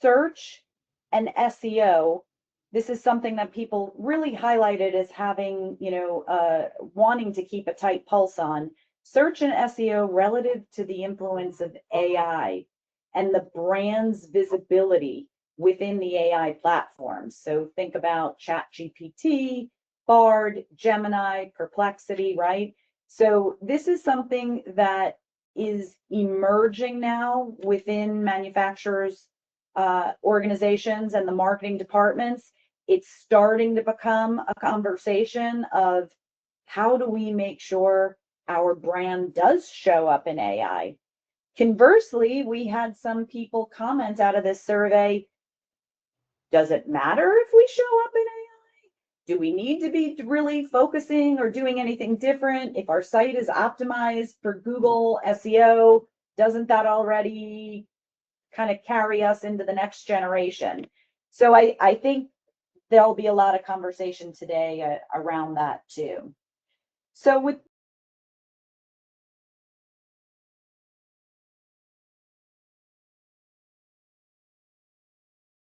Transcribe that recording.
search and SEO, this is something that people really highlighted as having, wanting to keep a tight pulse on. Search and SEO relative to the influence of AI and the brand's visibility within the AI platforms. So think about ChatGPT, Bard, Gemini, Perplexity, right? So this is something that is emerging now within manufacturers, organizations and the marketing departments. It's starting to become a conversation of how do we make sure our brand does show up in AI. Conversely, we had some people comment out of this survey, does it matter if we show up in AI? Do we need to be really focusing or doing anything different? If our site is optimized for Google SEO, doesn't that already kind of carry us into the next generation? So I think there'll be a lot of conversation today around that too. So with